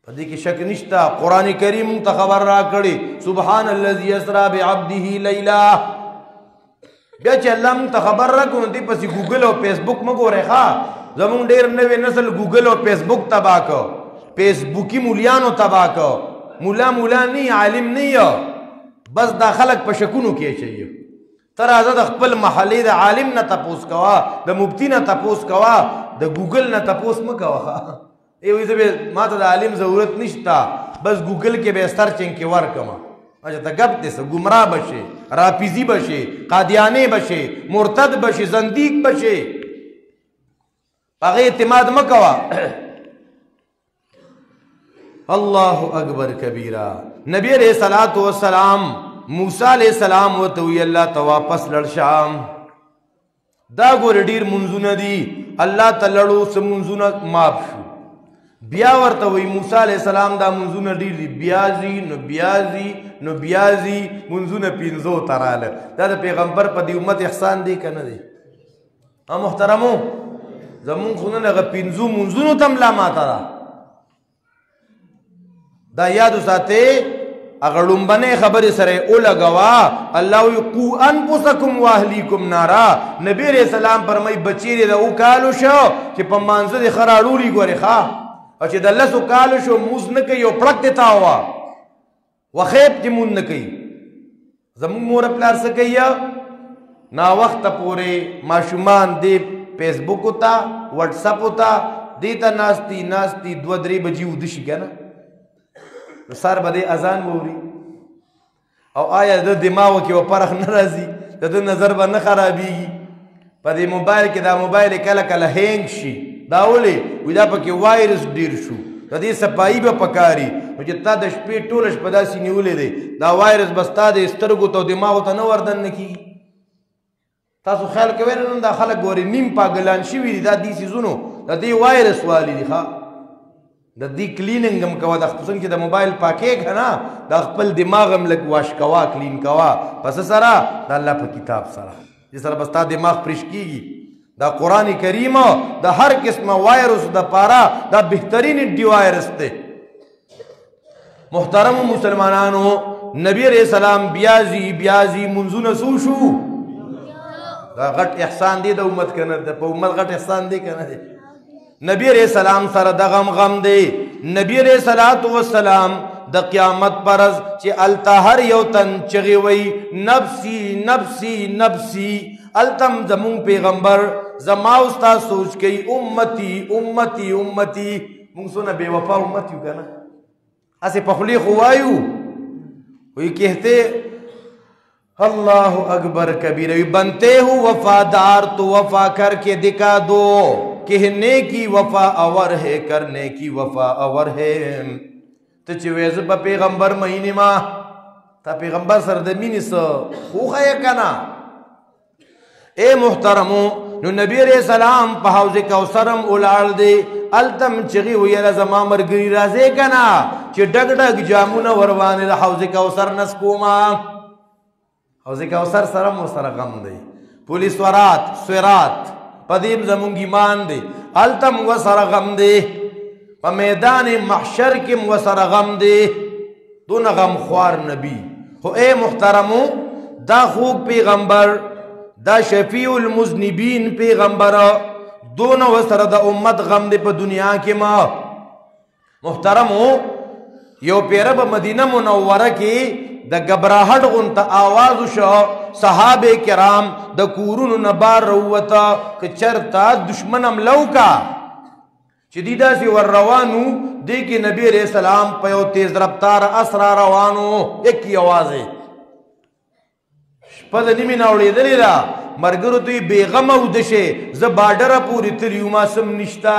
پا دی کی شک نشتا قرآن کریم تخبر را کردی سبحان اللذی اسرا بعبده لیلہ بیا چې اللہ مونږ خبر راکو نو دی پسی گوگل او فیس بک مگو رکھا زمون ډیر نوی نسل گوگل او فیس بک تباہ کو فیس بکی مولیانو تباہ کو مولا نہیں عالم نہیں بس دا خلق پا شکونو کیے چاہیے تر آزاد اخپل محلی دا عالم نا تپوس کوا دا مبتی نا تپوس کوا دا گوگل نا تپوس مکوا ایوی زبی ما تا دا عالم ضرورت نشتا بس گوگل کے بے سرچنگ کے ور کما اچھا تا گب دیسا گمراہ بشے راپیزی بشے قادیانے بشے مرتد بشے زندیق بشے پاگے اعتماد مکوا اللہ اکبر کبیرہ نبی علیہ السلام موسیٰ علیہ السلام و توی اللہ تواپس لڑشام دا گور دیر منزون دی اللہ تا لڑو سمنزون ماب شو بیا ورتوی موسیٰ علیہ السلام دا منزون دیر دی بیازی منزون پینزو ترال دا پیغمبر پا دی امت احسان دی کنا دی محترمو زمون خونن اگا پینزو منزونو تم لا ماتا دا دا یادو ساتے اگر لنبنے خبر سرے اولا گوا اللہ قو انفسکم واہلیکم نارا نبی علیہ السلام فرمائی بچیری دا او کالو شو چی پا مانزد خرارولی گوری خواہ اور چی دا لسو کالو شو موز نکی او پڑک دیتا ہوا وخیب چی مون نکی زمون مور پلار سکی نا وقت پورے معشومان دی فیس بک ہوتا وٹساپ ہوتا دیتا ناستی 2-3 بجی ادشی کیا نا سار بدے ازان بوری او آیا دا دماغو کی و پرخ نرازی دا نظر با نخرابیگی په دې موبایل کې دا موبایل کله کله هینګ شي دا ولې وي دا پکې وایرس ډیر شو د دې صفایي به پکاري نو چې تا د شپې ټوله شپه داسې نیولې دی دا وایرس بس تا د سترګو ته او دماغو ته نه وردننه کېږي تاسو خیال کوئ نن دا خلک ګورې نیم پاګلان شوي دي دا دې څیزونو د دې وایرس والي دي ښه د دې کلیننګ هم کوه د څنګه چې د موبایل پاکې که نه د خپل دماغ هم لږ واش کوه کلین کوه پس سره د الله په کتاب سره دې سره بس تا دماغ پرش کېږي دا قرآن کریم دا هر قسم وایرس دا پارا دا بہترین انٹی وائرس دے محترم مسلمانانو نبی علیہ السلام بیازی منزون سوشو دا غٹ احسان دی دا امت کنا دا پا امت غٹ احسان دی کنا دی نبی علیہ السلام سر دا غم دے نبی علیہ السلام دا قیامت پرز چی التہر یوتن چغیوئی نفسی نفسی نفسی التم زمون پیغمبر زما استا سوچ کئی امتی امتی امتی مونگ سونا بے وفا امتیو کنا اسے پخلی خوایو وہی کہتے اللہ اکبر کبیر بنتے ہو وفادار تو وفا کر کے دکھا دو کہنے کی وفا اور ہے کرنے کی وفا اور ہے تو چویز پا پیغمبر مہینے ماں تا پیغمبر سردمینی سا خوخا یا کنا اے محترمو نو نبی علیہ السلام پا حوض کوثرم اولاد دے التم چغی ہوئی لزما مرگری رازے کنا چی ڈگ ڈگ جامونا وروانے دا حوض کوثر نسکوما حوض کوثر سرم و سرغم دے پولیس سورات پدیم زمونگی مان دے التم و سرغم دے پا میدان محشر کم و سرغم دے دون غم خوار نبی ہو اے محترمو دا خوب پیغمبر دا شفیع المذنبین پیغمبر دون وسر دا امت غم دے پا دنیا کے ما محترمو یو پیرب مدینہ منورہ کی دا گبراہٹ غنتا آوازو شا صحابہ کرام دا کورون نبار روتا کہ چرتا دشمنم لوکا چدیدہ سی ور روانو دیکھ نبی علیہ السلام پیو تیز رفتار اسرا روانو ایک کی آوازے پد نیمی ناوڑی دلی دا مرگرو توی بیغم او دشے زبادر پوری تلیو ما سم نشتا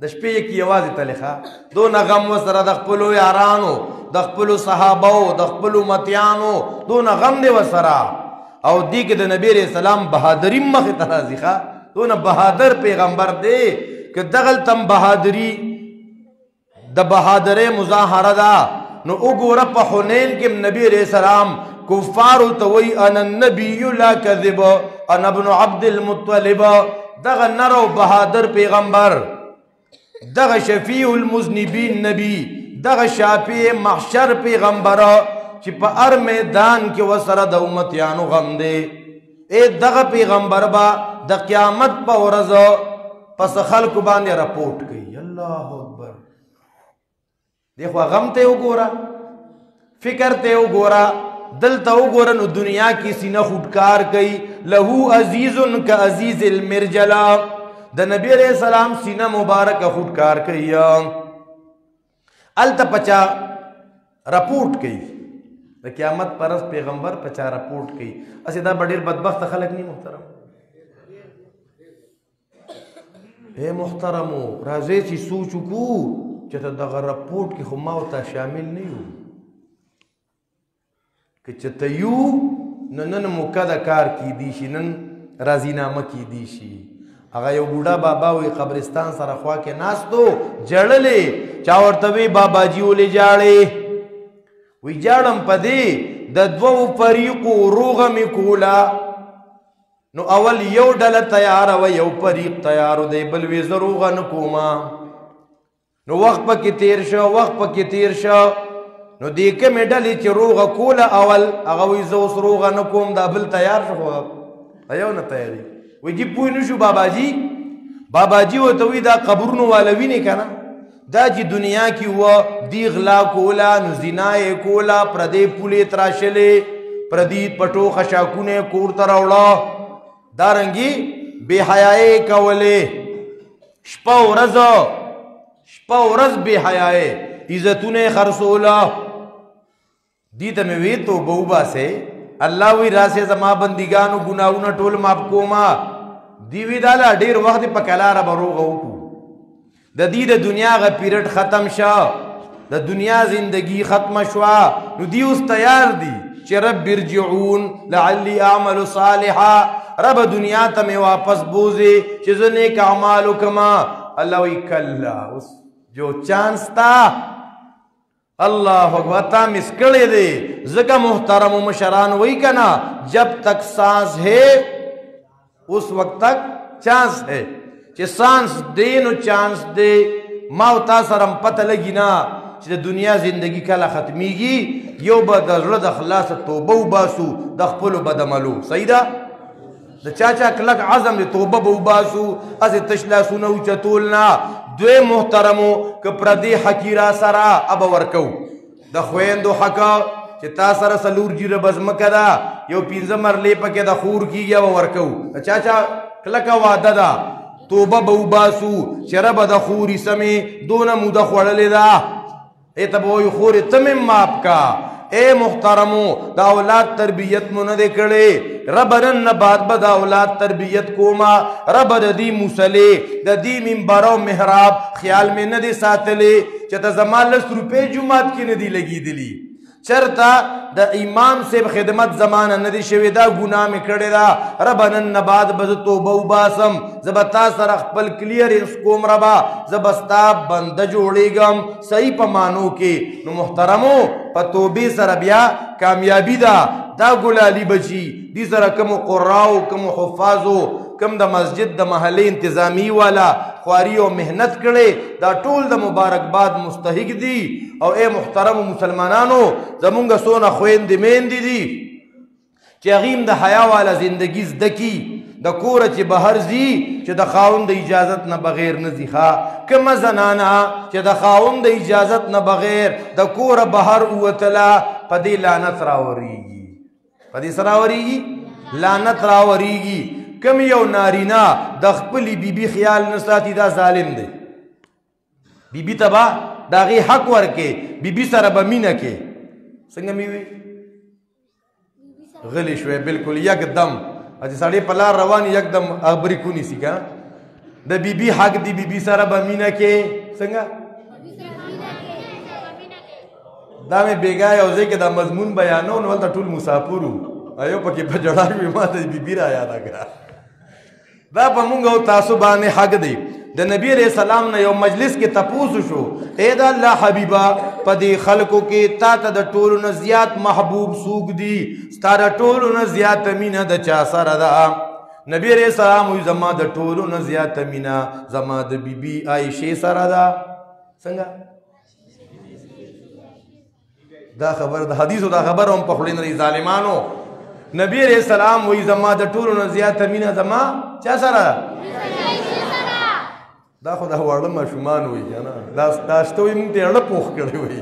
دش پی یکی آوازی تلیخا دو نغم و سر دخپلو یارانو دخپلو صحابو دخپلو متیانو دو نغم دے و سرا او دیکھ دا نبی علیہ السلام بہادری مخی ترازی خوا دو نا بہادر پیغمبر دے کہ دغل تم بہادری دا بہادر مظاہرہ دا نو اگو رب حنین کم نبی علیہ السلام کفارو توی انا النبی لا کذب انا ابن عبد المطلب دغ نرو بہادر پیغمبر دغ شفیع المذنبین نبی دغ شافی محشر پیغمبر چی پا ار میدان کی وسر دا امتیانو غم دے اے دغ پیغمبر با دا قیامت پا ورزو پس خلق باندے رپورٹ کی اللہ اکبر دیکھو غم تے ہو گورا فکر تے ہو گورا دل تا ہو گورا نو دنیا کی سینہ خودکار کئی لہو عزیزن کا عزیز المرجلا دا نبی علیہ السلام سینہ مبارک خودکار کئی التا پچا رپورٹ کئی دا قیامت پرس پیغمبر پچا رپورٹ کئی اسی دا بڑیر بدبخت خلق نہیں محترم اے محترمو رازے چی سوچو کو چتا دا رپورٹ کی خماوتا شامل نہیں ہو کہ چتا یو نن مکدہ کار کی دیشی نن رازینامہ کی دیشی اگا یو بوڑا بابا وی قبرستان سرخوا کے ناس دو جڑلے چاورتوی بابا جیو لے جاڑے وی جاڑم پدے دا دو فریقو روغمی کولا نو اول یو ڈل تیارا و یو فریق تیارو دے بلوی زروغا نکوما نو وقت پا کی تیر شا نو دیکھے میں ڈلی چی روغا کولا اول اگوی زوس روغا نکوم دا بل تیار شو خواب ایو نا تیاری وی جی پوئی نشو بابا جی و توی دا قبرنو والوی نے کنا دا جی دنیا کی ہوا دی غلا کولا نو زنائے کولا پردے پولے تراشلے پردید پٹو خشاکونے کور تراؤڑا دارنگی بے حیائے کولے شپا و رز بے حیائے عزتون خرسولا دیتا میں وی تو بوبا سے اللہ وی راسے زما بندگانو گناہونا ٹول ماپ کوما دی وی دا ډیر وخت په کلاره به روغه وکړو د دې د دنیا غ پیریډ ختم شو د دنیا زندگی ختم شوا نو دی اوس تیار دی چې رب ارجعون لعلی اعمل صالحا رب دنیا ته مې واپس بوزي چې زه نیک اعمال وکما الله وی کلا اوس جو چانس تا اللہ اکبر تا مس کړی دی ځکه محترم مشران وی کنا جب تک سانس ہے اس وقت تک چانس ہے چې سانس دے نو چانس دے ما او تا سره پته لګی نه چې د دنیا زندگی کله ختمیږي یو به د زړه د خلاصه توبه وباسو د خپلو بدعملو صحیح ده د چاچا کلک عزم د توبه به وباسو هسې تش لاسونه اوچتول نه دوی محترمو که پردی حقی را سره ابه ورکو د خویندو حقه چې تا سره سلور جیره بزمکه ده یو پنځه مرلې پکې د خور کېږي ابه ورکو د چاچا کلکه واده ده توبه به وباسو چې ربه د خورې سمې دونه موده خوړلې ده ای ته به وایي خورې ته مې ماف کا اے محترمو دا اولاد تربیت مو نه دی کړی رب نن نه بعد به دا اولاد تربیت کوما رب د دې مصلې د دې منبر او محراب خیال مې نه دی ساتلی چې ته زما 10 روپۍ جومات کې نه دی لګېدلي چرته د امام صاحب خدمت زمانه نه دی شوې دا ګناه مې کړې ده رب نن نه بعد به زه توبه وباسم زه به تا سره خپل کلیرنس کوم ربا زه به ستا بنده جوړېږم صحیح په معنو کې نو محترمو په توبې سره بیا کامیابی ده دا ګلالي بچي دې سره کومو قراو کومو حفاظو کم د مسجد د محلې انتظامی والا خواري او محنت کړي دا ټول د مبارکباد مستحق دي او اے محترم مسلمانانو زمونږ سونه خويندې میندې دي چې هغې د حیا والا زندگی زده کي د کوره چې بهر ځي چې د خاوند د اجازت نه بغیر نه ځي ښه کومه زنانه چې د خاوند د اجازت نه بغیر د کوره بهر ووتله په دې لعنت راورېږي په دې څه راورېږي لعنت راورېږي کم یو نارینا د خپلی بیبی خیال نه ساتي دا ظالم دی بیبی ته به د هغې حق ورکې بیبی سره به مینه کې څنګه مې وي غلی شوی بلکل یکدم چې سړی په لار روان یکدم خبرې کونیسي که د بیبی حق دی بیبی سره به مینه کې څنګه دا مې بېګا یو ځای کې دا مضمون بیانو نو هلته ټول مسافر وو ایو پکې په جړا شوې ما ته بیبي را یاده کړه دا په مونږ او تاسو باندې حق دی د نبی علیہ السلام نه یو مجلس کې تپوس شو اے د الله حبیبا په دې خلکو کې تا ته د ټولو نه زیات محبوب څوک دي ستا د ټولو نه زیاته مینه د چا سره ده نبی علیہ السلام وایي زما د ټولو نه زیاته مینه زما د بیبي عایشې سره ده څنګه دا خبر د حدیثو دا خبر هم په خولې نه ظالمانو نبی علیہ السلام وی زما د ټولو نه زیاته مینه زما چا سره دا خو د واړه ماشومان وی که نه دا شته وي مونږ ته اړه پوخ کړی وی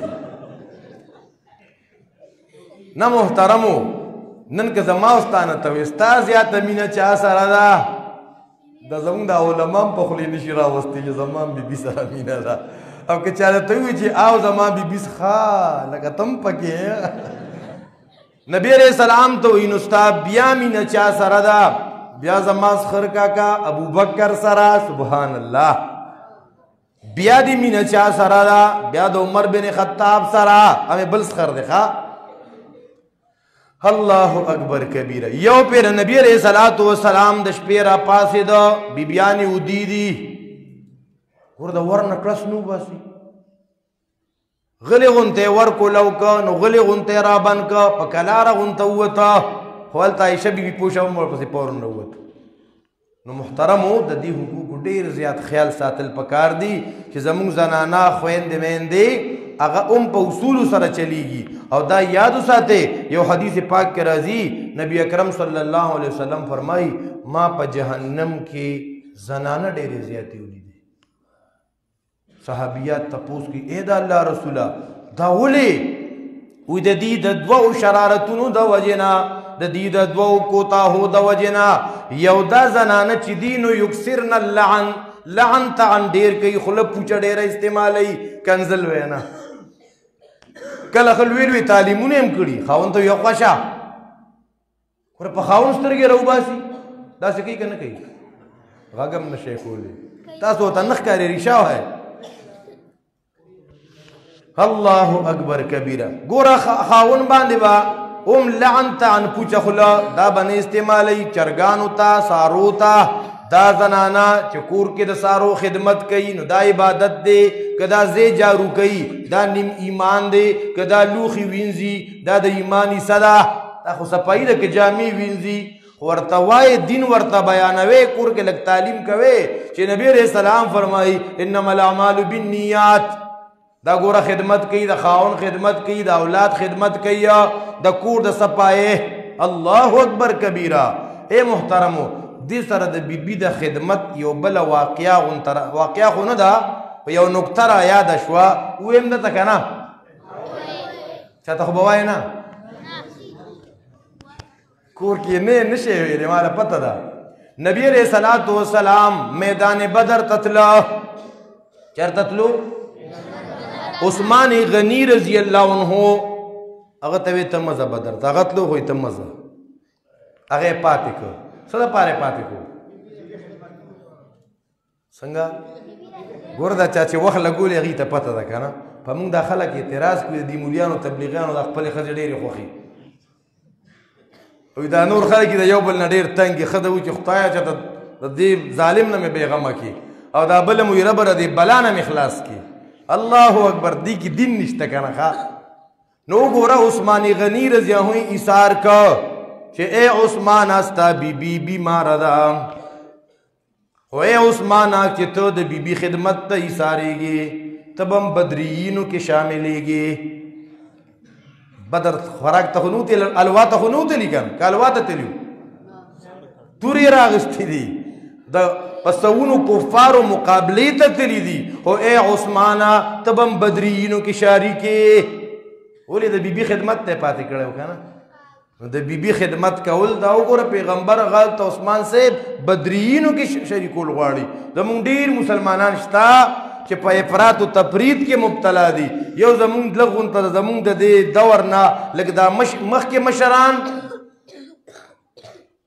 نه محترمو نن که زما او ستا نه ته وي ستا زیاته مینه چا سره ده دا زمونږ د علما هم په خولې نشي راوستی چې زما بیبي سره مینه ده او که چا ته وي چې او زما بیبي ښه لکه ته هم پکې نبی علیہ السلام تو وی نستا بیا مینه چا سره ده بیا زما سخر کاکا ابو بکر سره سبحان الله بیا دی مینه چا سره ده بیا د عمر بن خطاب سره همې بل سخر دی ښه الله اکبر کبیره یو پیر نبی علیہ الصلوۃ والسلام د شپې را پاسېده بیبیانې ودي دي ور د ور نه کړس نو باسي غلی غنته ورکو لوکا نو غلی غنته را بن کا په کلاره غنته ووته خو هلته عایشه بیبي پوه شوه ورپسې فورن راووت نو محترمو د دې حقوقو ډېر زیات خیال ساتل پکار دي چې زموږ زنانه خویندې میندې هغه هم په اصولو سره چلیږي او دا یاد وساتئ یو حدیث پاک کې راځي نبی اکرم صلی الله علیه وسلم فرمایي ما په جهنم کې زنانه ډېرې زیاتې ولیدې صحابیات تپوس کی اے دا اللہ رسولا دا ولی وی دا دی دا دو شرارتونو دا وجنا دا دی دا دو کوتاہو دا وجنا یو دا زنانا چی دینو یکسرن اللعن لعن تا عن دیر کئی خلب پوچا دیر استعمالی کنزل وینا کل خلویلوی تعلیمون ام کری خواهن تو یقوشا خور پا خواهن سترگی رو باسی دا سکی که نکی غږم نشئ کولی تاسو ته نه ښکاري ریشا وای الله اکبر کبیره ګوره خاون باندې با ام لعن ته ان پوچه خوله دا به نه استعمالوي چرګانو ته سارو ته دا زنانا چې کور کې د سارو خدمت کوي نو دا عبادت دی که دا زی جارو کوي دا نیم ایمان دی که دا لوښي وینځي دا د ایمان حصه ده دا خو صفایي ده که جامې وینځي ورته وایي دین ورته بیانوي کور کې لږ تعلیم کوي چې نبی علیه السلام فرمایي انما الاعمال بالنیات دا ګوره خدمت کوي د خاون خدمت کوي د اولاد خدمت کوي د کور د صفایي الله اکبر کبیره اے محترمو دې سره د بیبي د خدمت یو بله واقعه خو نه ده په یو نکته را یاده شوه وویم درته که نه چاته خو به وایې نه کور کې نه شی ویلې ما ته پته ده نبی علیه صلات وسلام میدان بدر ته تله چېرته تلو عثمان غنی رضی الله عنه هغه ته وی ته مزه بدر ته هغه تلو خو یې ته مزه هغه یې پاتې کړ څه دپاره یې پاتې کړو څنګه ګوره دا چا چې وخت لګولې هغې ته پته ده که نه په موږ دا خلک اعتراض کړي د دې مولیانو تبلیغیانو دا خپلې ښځې ډېرې خوښي وایي دا نور خلک یې د یو بل نه ډېر تنګ یې ښه ده وایي چې خدایه چېرته د دې ظالم نه مې بېغمه کړي او دا بله مو وایي ربه د دې بلا نه مې خلاص کړي الله اکبر دې کې دین نشته که نه ښه نو وګوره عثمان غني رضی الله عنه ایثار که چې اے عثمان ستا بیبي بیماره ده خو اے عثمانه چې ته د بیبي خدمت ته ایثارېږي ته به هم بدریینو کې شاملېږي بدر خوراک ته خو نه وتلي الوا ته خو نه وتلي که نه که الوا ته تلي تورې راغستې دي د پسونو کفارو مقابلې ته تلي دي خو اے عثمانه ته به هم بدریینو کې شریکې ولې د بیبي خدمت ته پاتې کړی و که نه د بیبي خدمت کول دا وګوره پیغمبر غلط عثمان صاحب بدریینو کې شریکول غواړي زمونږ ډېر مسلمانان شته چې په افراط و تفرید کې مبتلا دي یو زمونږ لږ غونته زمونږ د دې دور نه لږ دا مخکې مشران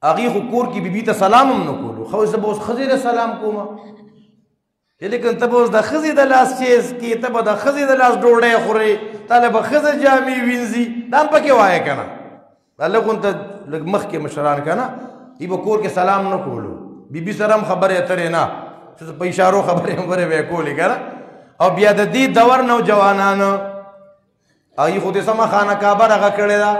هغې خو کور کې بیبي ته سلام هم نه کولو خو زه به اوس ښځې ته سلام کوم لیکن ته به اوس د ښځې د لاس چیز کې ته به د ښځې د لاس ډوډۍ خورې تاله به ښځه جامې وینځي دا هم پکې وایه که نه دا لږ غونته لږ مخکې مشران که نه دوی به کور کې سلام نه کولو بیبي سره هم خبرې اترې نه په اشارو خبرې به یې کولې که نه او بیا د دې دور نوجوانان هغې خو دې سمه خانه کعبه دغه کړې ده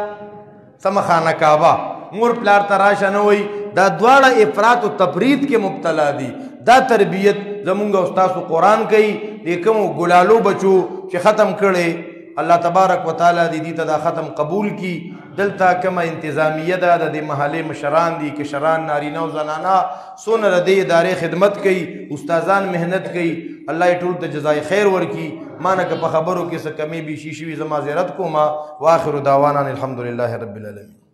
سمه خانه کعبه مور پلار ته راشه نه وایي دا دواړه افراط و تفرید کې مبتلا دي دا تربیت زمونږ او ستاسو قرآن کوي دې کومو ګلالو بچو چې ختم کړی الله تبارک وتعالی دې ته دا ختم قبول کی دلته کومه انتظامیه ده د دې محلې مشران دي کشران نارینه او زنانه څونه د دې ادارې خدمت کوي استادان محنت کوي الله یې ټول ته جزای خیر ورکي ما نه که په خبرو کې څه کمی بیشي شوي زه معذرت کوم واخر دعوانا الحمدلله رب العالمین